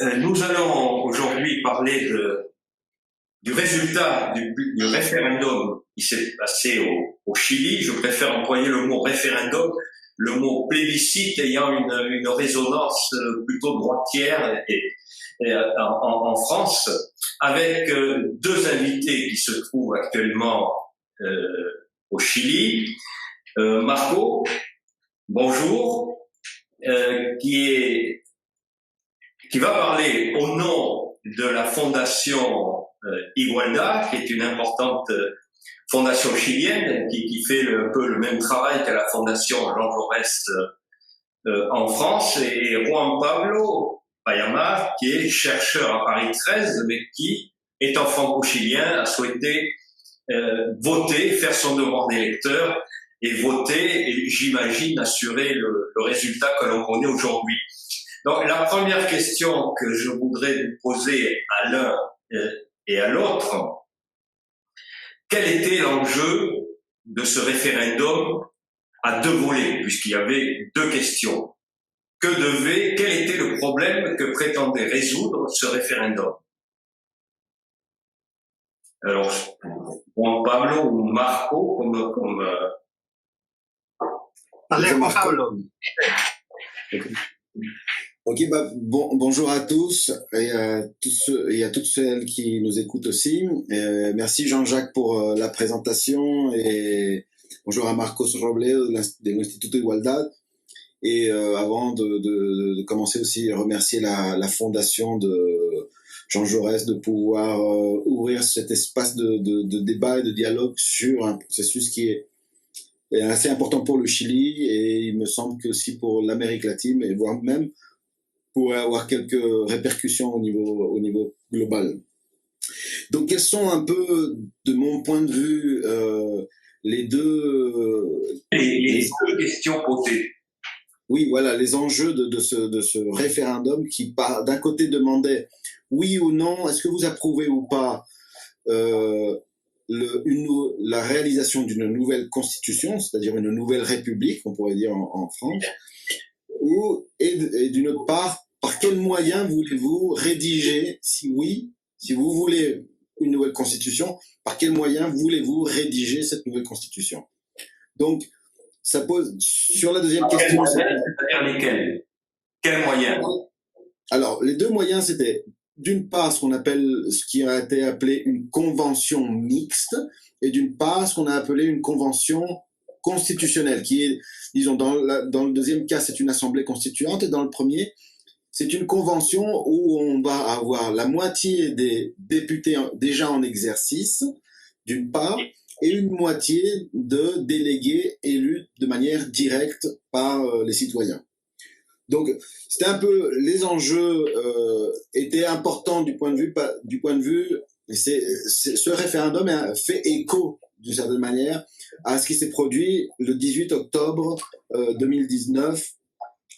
Nous allons aujourd'hui parler du résultat du référendum qui s'est passé au Chili. Je préfère employer le mot référendum, le mot plébiscite ayant une résonance plutôt droitière en France, avec deux invités qui se trouvent actuellement au Chili. Marco, bonjour, qui va parler au nom de la fondation Igualdad, qui est une importante fondation chilienne qui fait un peu le même travail que la fondation Jean Jaurès en France, et Juan Pablo Payamar, qui est chercheur à Paris 13, mais qui, étant franco-chilien, a souhaité voter, faire son devoir d'électeur et voter, et j'imagine assurer le résultat que l'on connaît aujourd'hui. Donc, la première question que je voudrais vous poser à l'un et à l'autre, quel était l'enjeu de ce référendum à deux volets, puisqu'il y avait deux questions? Quel était le problème que prétendait résoudre ce référendum? Alors, Juan Pablo ou Marco, Pablo. Ok, bonjour à tous et à toutes celles qui nous écoutent aussi. Merci Jean-Jacques pour la présentation et bonjour à Marcos Robles de l'Instituto Igualdad. Et avant de commencer aussi, remercier la fondation de Jean Jaurès de pouvoir ouvrir cet espace de débat et de dialogue sur un processus qui est assez important pour le Chili et il me semble que aussi pour l'Amérique latine et voire même pourrait avoir quelques répercussions au niveau global. Donc, quels sont un peu, de mon point de vue, les deux questions posées? Oui, voilà, les enjeux de ce référendum qui, d'un côté, demandait oui ou non, est-ce que vous approuvez ou pas la réalisation d'une nouvelle constitution, c'est-à-dire une nouvelle république, on pourrait dire en France, et d'une autre part, par quels moyens voulez-vous rédiger, si vous voulez une nouvelle constitution, par quels moyens voulez-vous rédiger cette nouvelle constitution? Donc, ça pose, sur la deuxième question... C'est-à-dire lesquels? Quels moyens? Alors, les deux moyens, c'était d'une part ce qui a été appelé une convention mixte, et d'une part ce qu'on a appelé une convention constitutionnelle, qui est, disons, dans le deuxième cas, c'est une assemblée constituante, et dans le premier, c'est une convention où on va avoir la moitié des députés déjà en exercice, d'une part, et une moitié de délégués élus de manière directe par les citoyens. Donc, c'était un peu, les enjeux étaient importants du point de vue, ce référendum a fait écho, d'une certaine manière, à ce qui s'est produit le 18 octobre 2019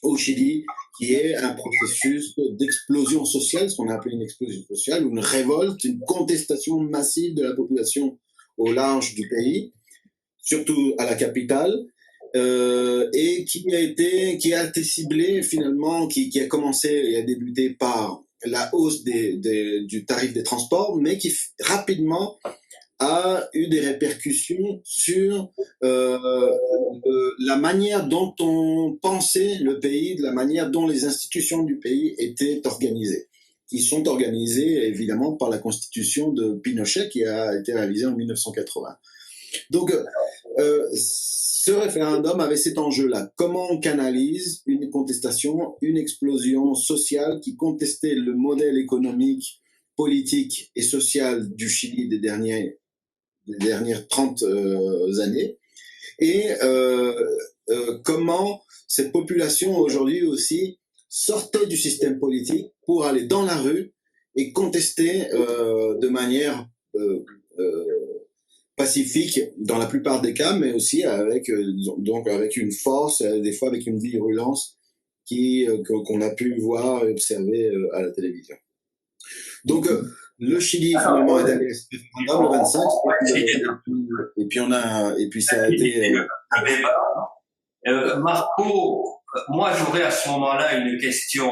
au Chili, qui est un processus d'explosion sociale, ce qu'on a appelé une explosion sociale, une révolte, une contestation massive de la population au large du pays, surtout à la capitale, et qui a été ciblé finalement, qui a commencé et a débuté par la hausse du tarif des transports, mais qui rapidement a eu des répercussions sur la manière dont on pensait le pays, de la manière dont les institutions du pays étaient organisées, qui sont organisées évidemment par la constitution de Pinochet qui a été réalisée en 1980. Donc, ce référendum avait cet enjeu-là. Comment on canalise une contestation, une explosion sociale qui contestait le modèle économique, politique et social du Chili des dernières 30 années, et comment cette population aujourd'hui aussi sortait du système politique pour aller dans la rue et contester de manière pacifique dans la plupart des cas, mais aussi avec une force, des fois avec une virulence qu'on a pu voir et observer à la télévision. Donc, le Chili finalement est allé le 25, et puis ça a été... Marco, moi j'aurais à ce moment-là une question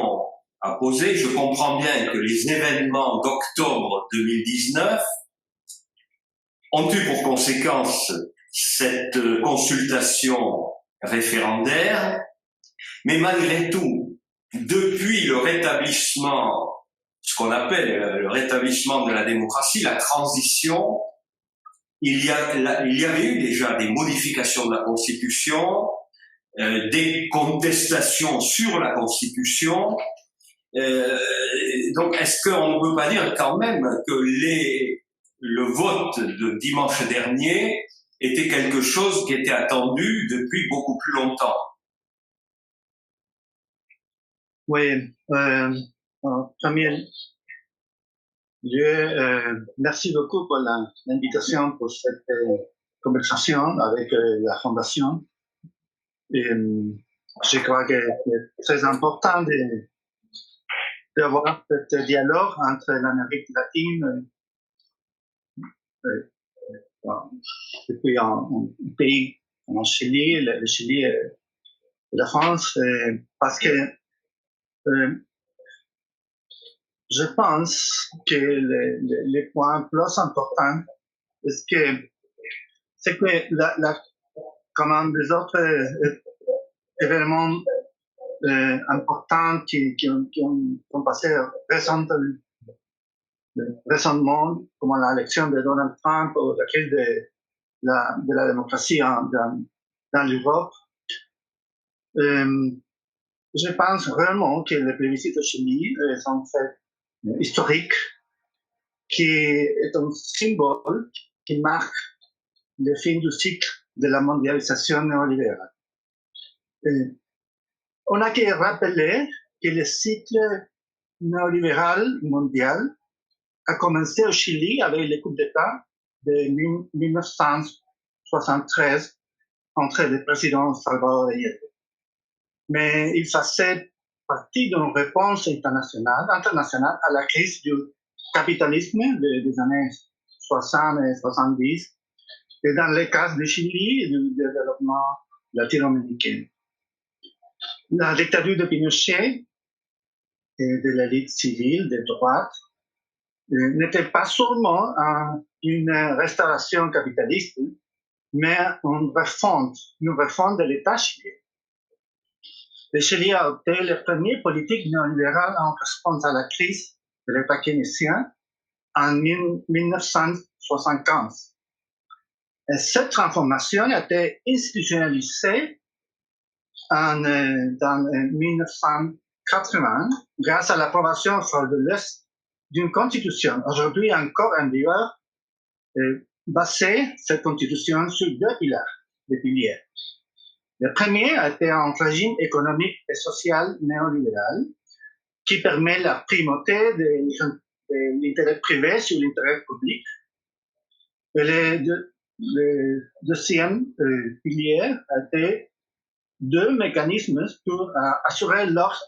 à poser. Je comprends bien que les événements d'octobre 2019 ont eu pour conséquence cette consultation référendaire, mais malgré tout, depuis le rétablissement, ce qu'on appelle le rétablissement de la démocratie, la transition, il y avait eu déjà des modifications de la Constitution, des contestations sur la Constitution. Donc, est-ce qu'on ne peut pas dire quand même que le vote de dimanche dernier était quelque chose qui était attendu depuis beaucoup plus longtemps? Oui, en premier lieu, merci beaucoup pour l'invitation pour cette conversation avec la Fondation. Et, je crois que c'est très important d'avoir ce dialogue entre l'Amérique latine depuis un pays comme le Chili, le Chili et la France, parce que je pense que les points plus importants, c'est que comme des autres événements importants qui ont passé récemment, comme l'élection de Donald Trump ou la crise de la démocratie dans l'Europe, je pense vraiment que les plébiscites au Chili sont un fait historique qui est un symbole qui marque le fin du cycle de la mondialisation néolibérale. On a qu'à rappeler que le cycle néolibéral mondial a commencé au Chili avec les coups d'État de 1973 entre le président Salvador Allende. Mais il faisait partie d'une réponse internationale à la crise du capitalisme des années 60 et 70, et dans le cas du Chili et du développement latino-américain. La dictature de Pinochet et de l'élite civile de droite n'était pas seulement une restauration capitaliste, mais une refonte de l'État chilien. Le Chili a opté la première politique néolibérale en réponse à la crise de l'État keynésien en 1975. Et cette transformation a été institutionnalisée dans 1980 grâce à l'approbation frauduleuse d'une constitution, aujourd'hui encore en vigueur, basée, cette constitution, sur deux piliers. Le premier a été un régime économique et social néolibéral qui permet la primauté de l'intérêt privé sur l'intérêt public. Et le deuxième pilier a été deux mécanismes pour assurer l'ordre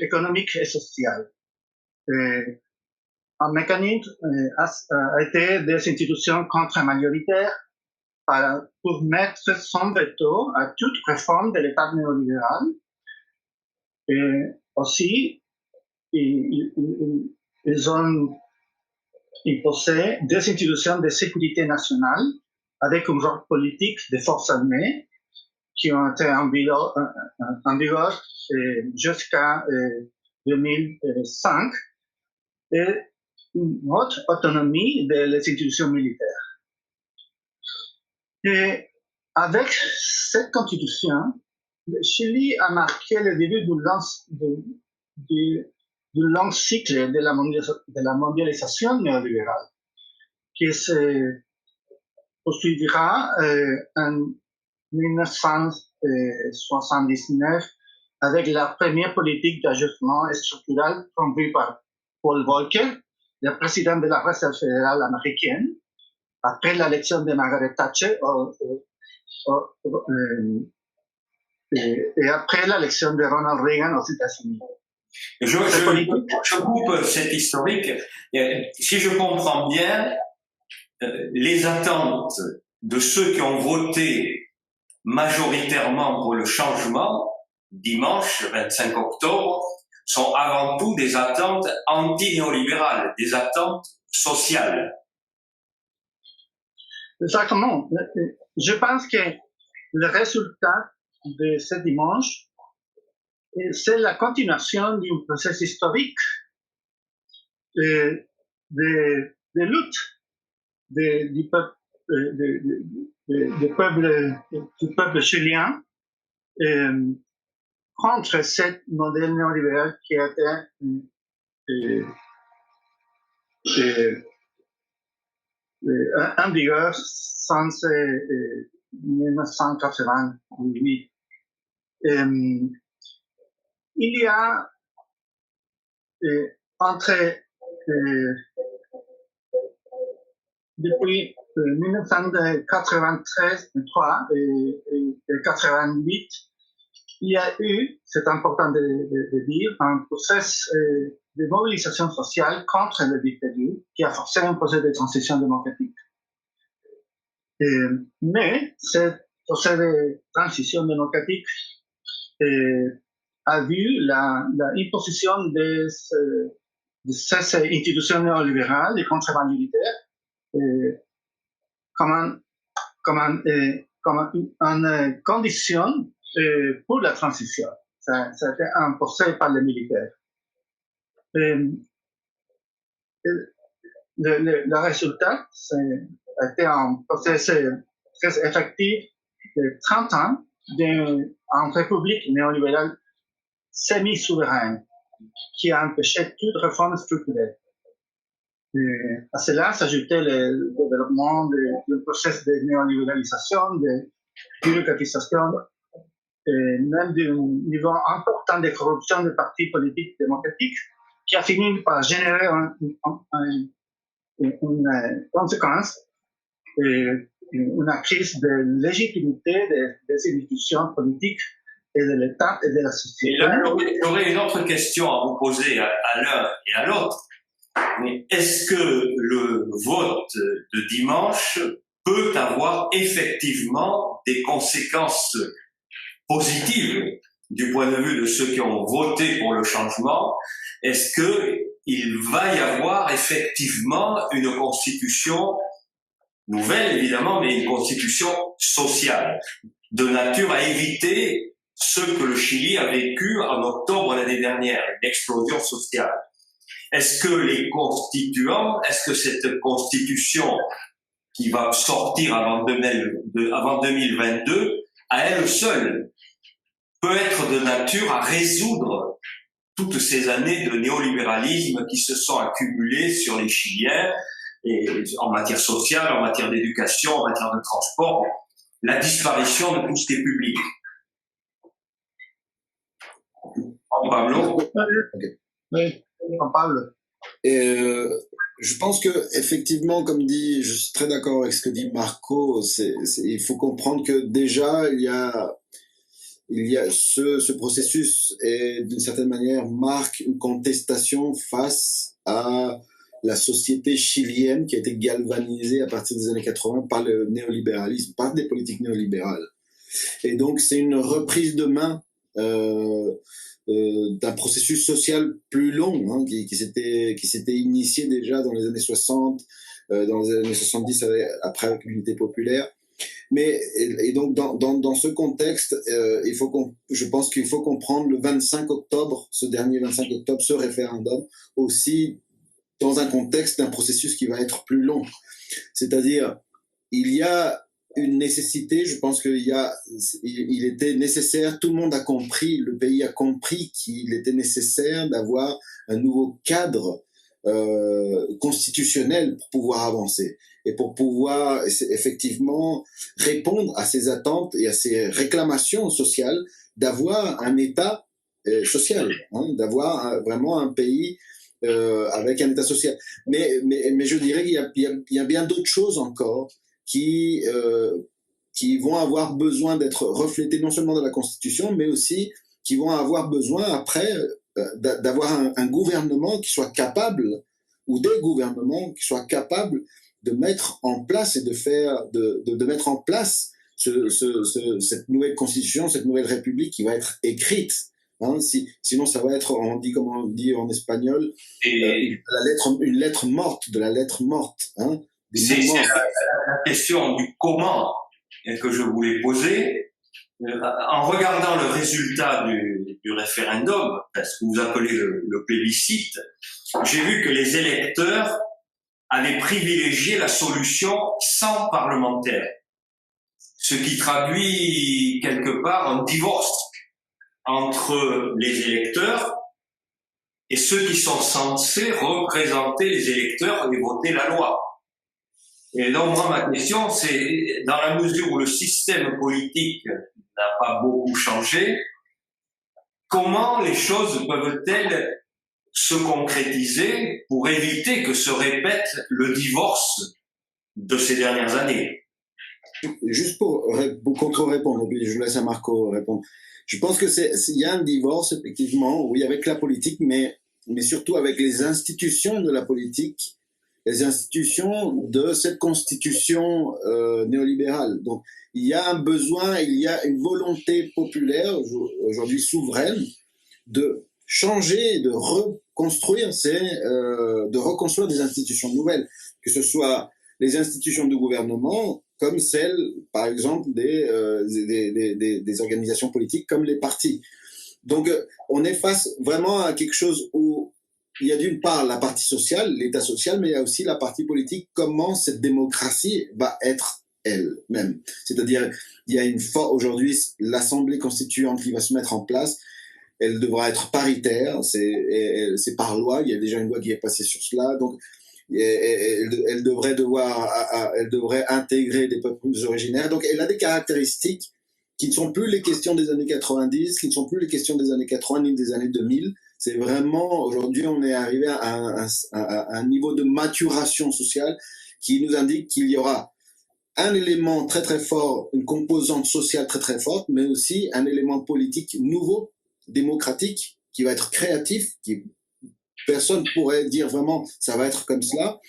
économique et social. Un mécanisme a été des institutions contre-majoritaires pour mettre son veto à toute réforme de l'État néolibéral. Et aussi, ils ont imposé des institutions de sécurité nationale avec un rôle politique des forces armées qui ont été en vigueur jusqu'à 2005 et une autre autonomie des institutions militaires. Et avec cette constitution, le Chili a marqué le début du long cycle de la mondialisation néolibérale qui se poursuivra en 1979 avec la première politique d'ajustement structurel conduite par Paul Volcker, le président de la Réserve fédérale américaine, après l'élection de Margaret Thatcher et après l'élection de Ronald Reagan aux États-Unis. Je coupe cette historique. Si je comprends bien, les attentes de ceux qui ont voté majoritairement pour le changement dimanche 25 octobre sont avant tout des attentes anti-néolibérales, des attentes sociales. Exactement. Je pense que le résultat de ce dimanche, c'est la continuation d'un processus historique de lutte du peuple chilien contre ce modèle néolibéral qui a été en vigueur sans 1988. Il y a depuis 1993 et 88, il y a eu, c'est important de dire, un processus de mobilisation sociale contre la dictature qui a forcé un projet de transition démocratique. Mais ce projet de transition démocratique a vu l'imposition de ces institutions néolibérales et contre-bandes militaires comme une condition pour la transition. Ça a été imposé par les militaires. Le résultat, a été un processus très effectif de 30 ans en république néolibérale semi-souveraine qui a empêché toute réforme structurelle. À cela s'ajoutait le développement du processus de néolibéralisation, de bureaucratisation, et même d'un niveau important de corruption des partis politiques démocratiques qui a fini par générer une conséquence, une crise de légitimité des institutions politiques et de l'État et de la société. Et là, j'aurais une autre question à vous poser à l'un et à l'autre. Mais est-ce que le vote de dimanche peut avoir effectivement des conséquences positives du point de vue de ceux qui ont voté pour le changement? Est-ce que il va y avoir effectivement une constitution nouvelle, évidemment, mais une constitution sociale, de nature à éviter ce que le Chili a vécu en octobre l'année dernière, une explosion sociale? Est-ce que les constituants, est-ce que cette constitution qui va sortir avant 2022, à elle seule, peut être de nature à résoudre toutes ces années de néolibéralisme qui se sont accumulées sur les Chiliens, et en matière sociale, en matière d'éducation, en matière de transport, la disparition de tout ce qui est public? Pablo? Oui, Pablo. Je pense que effectivement, comme dit, je suis très d'accord avec ce que dit Marco. Il faut comprendre que déjà il y a ce processus et d'une certaine manière marque une contestation face à la société chilienne qui a été galvanisée à partir des années 80 par le néolibéralisme, par des politiques néolibérales. Et donc c'est une reprise de main d'un processus social plus long, hein, qui s'était initié déjà dans les années 60, dans les années 70 après avec l'unité populaire. Mais et donc dans ce contexte, je pense qu'il faut comprendre le 25 octobre, ce dernier 25 octobre, ce référendum aussi dans un contexte d'un processus qui va être plus long. C'est-à-dire, il y a une nécessité, je pense il était nécessaire, tout le monde a compris, le pays a compris qu'il était nécessaire d'avoir un nouveau cadre constitutionnel pour pouvoir avancer et pour pouvoir effectivement répondre à ces attentes et à ces réclamations sociales, d'avoir un État social, hein, d'avoir vraiment un pays avec un État social. Mais je dirais qu'il y a bien d'autres choses encore qui vont avoir besoin d'être reflétées non seulement dans la Constitution, mais aussi qui vont avoir besoin après d'avoir un gouvernement qui soit capable, ou des gouvernements qui soient capables de mettre en place et de mettre en place cette nouvelle constitution, cette nouvelle république qui va être écrite. Hein, sinon, ça va être, on dit comme on dit en espagnol, une lettre morte, de la lettre morte. Hein, c'est la question du comment que je voulais poser. En regardant le résultat du référendum, ce que vous appelez le plébiscite, j'ai vu que les électeurs avaient privilégié la solution sans parlementaire, ce qui traduit quelque part un divorce entre les électeurs et ceux qui sont censés représenter les électeurs et voter la loi. Et donc, moi, ma question, c'est, dans la mesure où le système politique n'a pas beaucoup changé, comment les choses peuvent-elles se concrétiser pour éviter que se répète le divorce de ces dernières années? Juste pour contre-répondre, puis je laisse à Marco répondre. Je pense que il y a un divorce, effectivement, oui, avec la politique, mais surtout avec les institutions de la politique, les institutions de cette constitution néolibérale. Donc, il y a un besoin, il y a une volonté populaire, aujourd'hui souveraine, de changer, de reconstruire des institutions nouvelles, que ce soit les institutions de gouvernement, comme celles, par exemple, des organisations politiques, comme les partis. Donc, on est face vraiment à quelque chose où il y a d'une part la partie sociale, l'État social, mais il y a aussi la partie politique, comment cette démocratie va être elle-même. C'est-à-dire, il y a aujourd'hui l'Assemblée constituante qui va se mettre en place, elle devra être paritaire, c'est par loi, il y a déjà une loi qui est passée sur cela, donc elle devrait intégrer des peuples originaires, donc elle a des caractéristiques qui ne sont plus les questions des années 90, qui ne sont plus les questions des années 80 ni des années 2000. C'est vraiment, aujourd'hui, on est arrivé à un niveau de maturation sociale qui nous indique qu'il y aura un élément très très fort, une composante sociale très très forte, mais aussi un élément politique nouveau, démocratique, qui va être créatif, qui personne pourrait dire vraiment ça va être comme cela,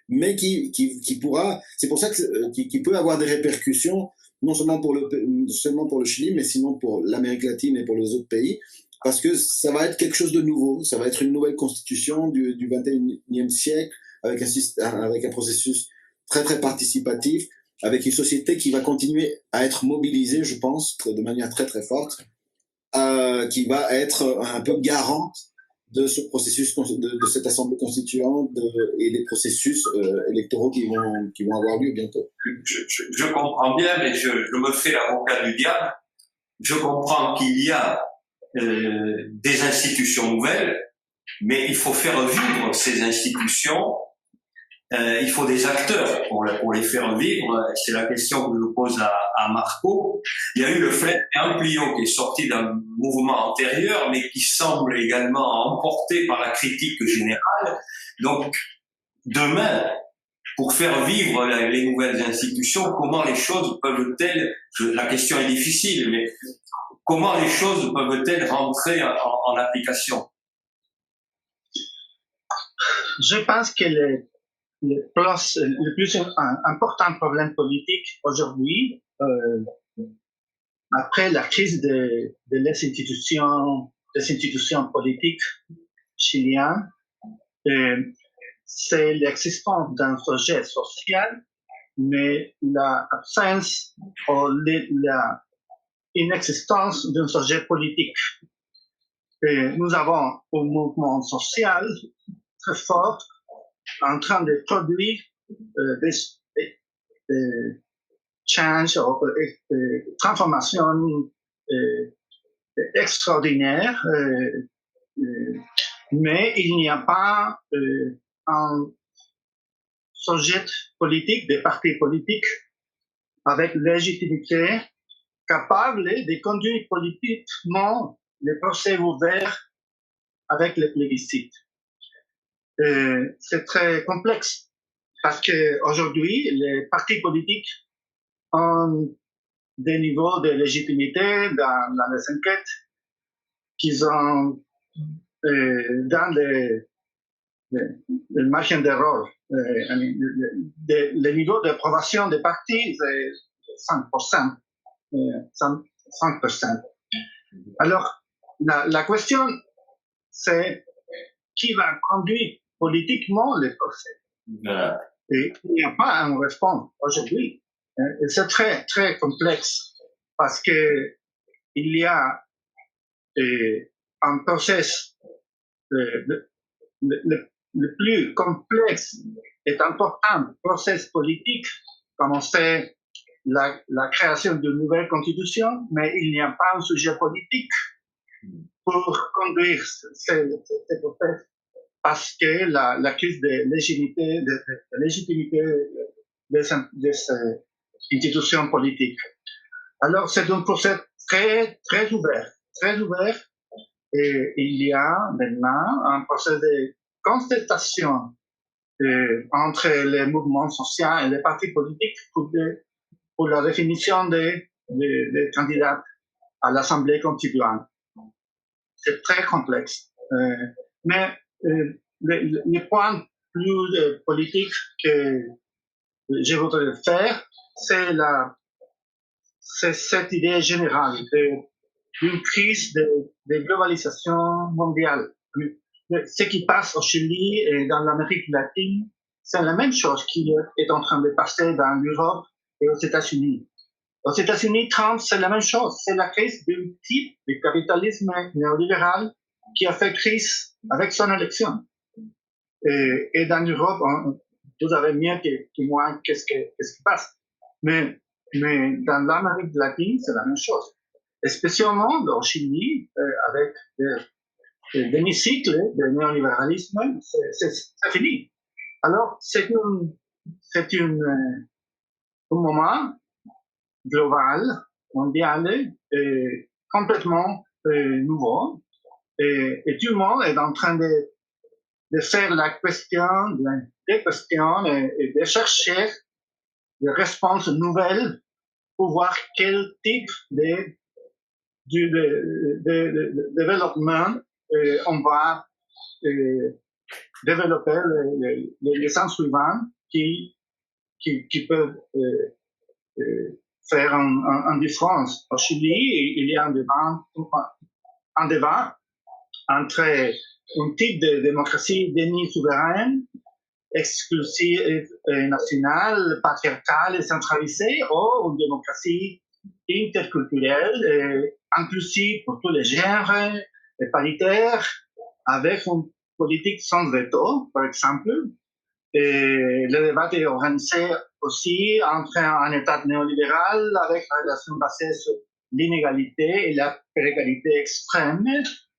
mais qui pourra, c'est pour ça qui peut avoir des répercussions non seulement pour le Chili, mais sinon pour l'Amérique latine et pour les autres pays, parce que ça va être quelque chose de nouveau, ça va être une nouvelle constitution du 21e siècle, avec un processus très très participatif, avec une société qui va continuer à être mobilisée, je pense, de manière très très forte, qui va être un peu garante de ce processus, de cette assemblée constituante et des processus électoraux qui vont avoir lieu bientôt. Je comprends bien, mais je me fais l'avocat du diable. Je comprends qu'il y a des institutions nouvelles, mais il faut faire vivre ces institutions. Il faut des acteurs pour les faire vivre. C'est la question que je pose à Marco. Il y a eu le Frente Amplio qui est sorti d'un mouvement antérieur, mais qui semble également emporté par la critique générale. Donc, demain, pour faire vivre les nouvelles institutions, comment les choses peuvent-elles, la question est difficile, mais comment les choses peuvent-elles rentrer en application? Je pense que le plus important problème politique aujourd'hui, après la crise des institutions politiques chiliennes, c'est l'existence d'un projet social, mais l'absence ou l'inexistence d'un projet politique. Nous avons un mouvement social très fort en train de produire des changes, des transformations extraordinaires, mais il n'y a pas un sujet politique, des partis politiques avec légitimité capable de conduire politiquement les procès ouverts avec les plébiscites. C'est très complexe parce que aujourd'hui les partis politiques ont des niveaux de légitimité dans les enquêtes qu'ils ont dans le margin d'erreur. Le niveau d'approbation des partis c'est 5%. 5%. Alors, la question, c'est qui va conduire politiquement les procès. Et il n'y a pas un réponse aujourd'hui. Et c'est très, très complexe parce que il y a un process le plus complexe et important process politique, comme c'est la création d'une nouvelle constitution, mais il n'y a pas un sujet politique pour conduire ce process parce que la crise de légitimité de ces institutions politiques. Alors, c'est un procès très, très ouvert, très ouvert. Et il y a maintenant un procès de contestation entre les mouvements sociaux et les partis politiques pour la définition des candidats à l'Assemblée constituante. C'est très complexe. Mais le point plus politique que je voudrais faire, c'est cette idée générale d'une crise de globalisation mondiale. Ce qui passe au Chili et dans l'Amérique latine, c'est la même chose qui est en train de passer dans l'Europe et aux États-Unis. Aux États-Unis, Trump, c'est la même chose. C'est la crise d'un type de capitalisme néolibéral qui a fait crise avec son élection. Et dans l'Europe, vous savez mieux que moi qu'est-ce qui passe. Mais dans l'Amérique latine, c'est la même chose. Et spécialement au Chili, avec des demi-cycles de néolibéralisme, c'est fini. Alors, c'est un moment global, mondial, complètement nouveau. Et tout le monde est en train de faire des questions et de chercher des réponses nouvelles pour voir quel type de développement on va développer les ans suivants qui peuvent faire une différence. Au Chili, il y a un débat entre un type de démocratie demi-souveraine, exclusive, nationale, patriarcale et centralisée, ou une démocratie interculturelle, inclusive pour tous les genres, et paritaire, avec une politique sans veto, par exemple. Et le débat est organisé aussi entre un État néolibéral avec une relation basée sur l'inégalité et la précarité extrême,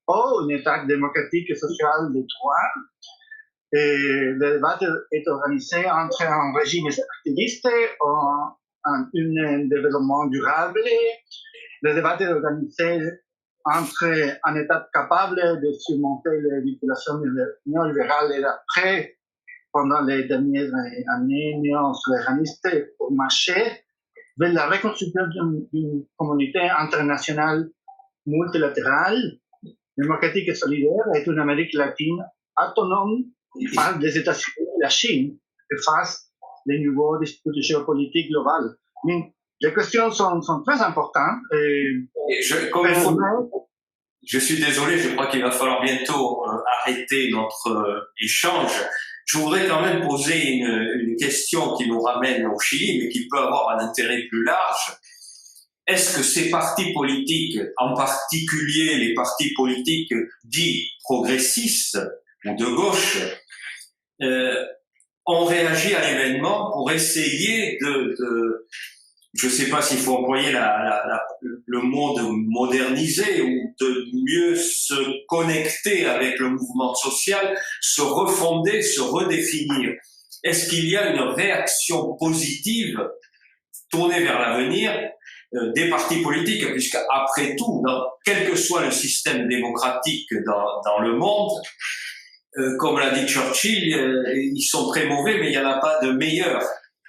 ou un État démocratique et social de droit. Et le débat est organisé entre un régime extractiviste ou un développement durable. Le débat est organisé entre un État capable de surmonter les manipulations néolibérales et après, pendant les dernières années néo-souverainistes pour marcher vers la reconstruction d'une communauté internationale multilatérale, démocratique et solidaire, et une Amérique latine autonome face des États-Unis et la Chine et face les nouveaux disputes géopolitiques globales. Mais les questions sont très importantes. Je suis désolé, je crois qu'il va falloir bientôt arrêter notre échange. Je voudrais quand même poser une question qui nous ramène au Chili, mais qui peut avoir un intérêt plus large. Est-ce que ces partis politiques, en particulier les partis politiques dits progressistes ou de gauche, ont réagi à l'événement pour essayer je ne sais pas s'il faut employer le mot de moderniser ou de mieux se connecter avec le mouvement social, se refonder, se redéfinir. Est-ce qu'il y a une réaction positive tournée vers l'avenir des partis politiques, puisque après tout, quel que soit le système démocratique dans le monde, comme l'a dit Churchill, ils sont très mauvais, mais il n'y en a pas de meilleurs.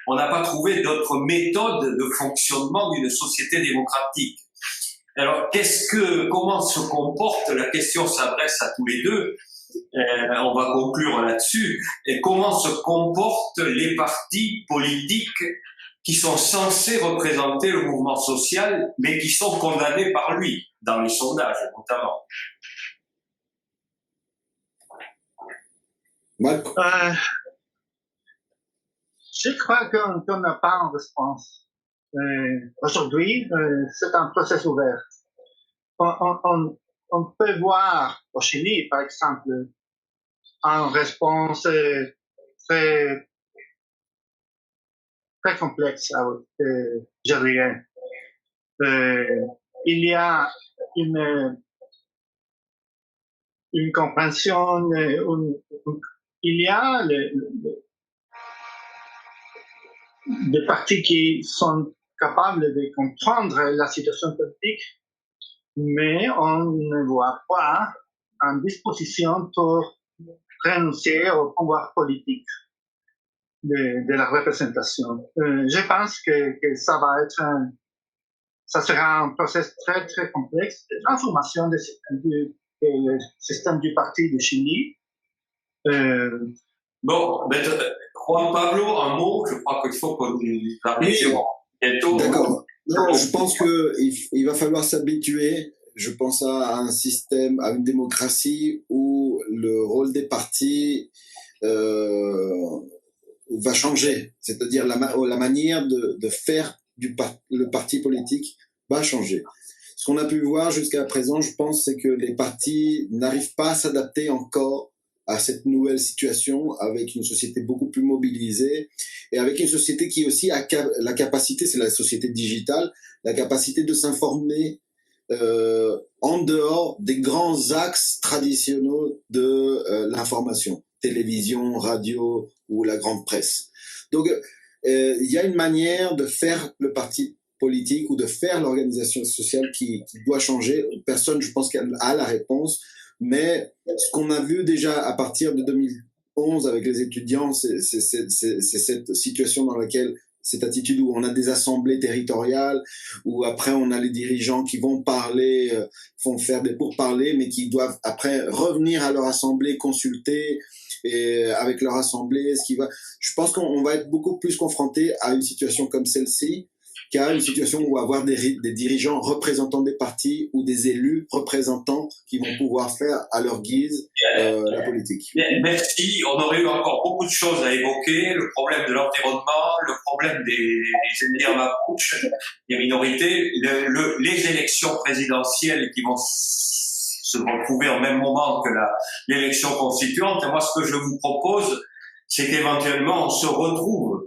On n'a pas trouvé d'autres méthodes de fonctionnement d'une société démocratique. Alors, comment se comporte, la question s'adresse à tous les deux, on va conclure là-dessus, et comment se comportent les partis politiques qui sont censés représenter le mouvement social, mais qui sont condamnés par lui, dans les sondages notamment. Marc, Je crois qu'on n'a pas une réponse. Aujourd'hui, c'est un processus ouvert. On peut voir au Chili, par exemple, une réponse très, très complexe, je dirais. Il y a une compréhension, il y a des partis qui sont capables de comprendre la situation politique, mais on ne voit pas une disposition pour renoncer au pouvoir politique de la représentation. Je pense que ça sera un processus très, très complexe de transformation du système du parti de Chili. Bon, Juan Pablo, un mot, je crois qu'il faut qu'on l'arrêtions bientôt. d'accord. Non, je pense qu'il va falloir s'habituer, je pense, à un système, à une démocratie où le rôle des partis va changer. C'est-à-dire la manière de faire le parti politique va changer. Ce qu'on a pu voir jusqu'à présent, je pense, c'est que les partis n'arrivent pas à s'adapter encore à cette nouvelle situation, avec une société beaucoup plus mobilisée et avec une société qui aussi a la capacité, c'est la société digitale, la capacité de s'informer en dehors des grands axes traditionnels de l'information, télévision, radio ou la grande presse. Donc, il y a une manière de faire le parti politique ou de faire l'organisation sociale qui doit changer. Personne, je pense, a la réponse. Mais ce qu'on a vu déjà à partir de 2011 avec les étudiants, c'est cette situation dans laquelle, cette attitude où on a des assemblées territoriales, où après on a les dirigeants qui vont parler, font faire des pourparlers, mais qui doivent après revenir à leur assemblée, consulter et avec leur assemblée. Je pense qu'on va être beaucoup plus confronté à une situation comme celle-ci qu'à une situation où avoir des dirigeants représentants des partis ou des élus représentants qui vont pouvoir faire à leur guise la politique. Merci. On aurait eu encore beaucoup de choses à évoquer. Le problème de l'environnement, le problème des Indiens Mapuche, des minorités, les élections présidentielles qui vont se retrouver au même moment que l'élection constituante. Et moi, ce que je vous propose, c'est qu'éventuellement, on se retrouve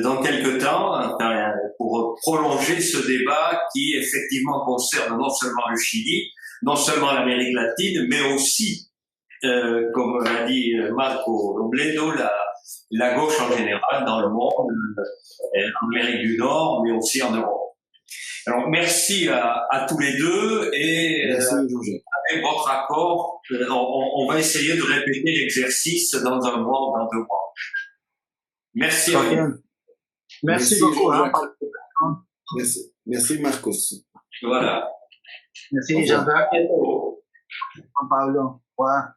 dans quelques temps pour prolonger ce débat qui effectivement concerne non seulement le Chili, non seulement l'Amérique latine, mais aussi, comme l'a dit Marco Robledo, la gauche en général dans le monde, en Amérique du Nord, mais aussi en Europe. Alors merci à tous les deux et avec votre accord, on va essayer de répéter l'exercice dans un mois ou dans 2 mois. Merci à vous. Merci beaucoup. Merci Marcos. Voilà. Merci Jean-Jacques. Pardon. Voilà.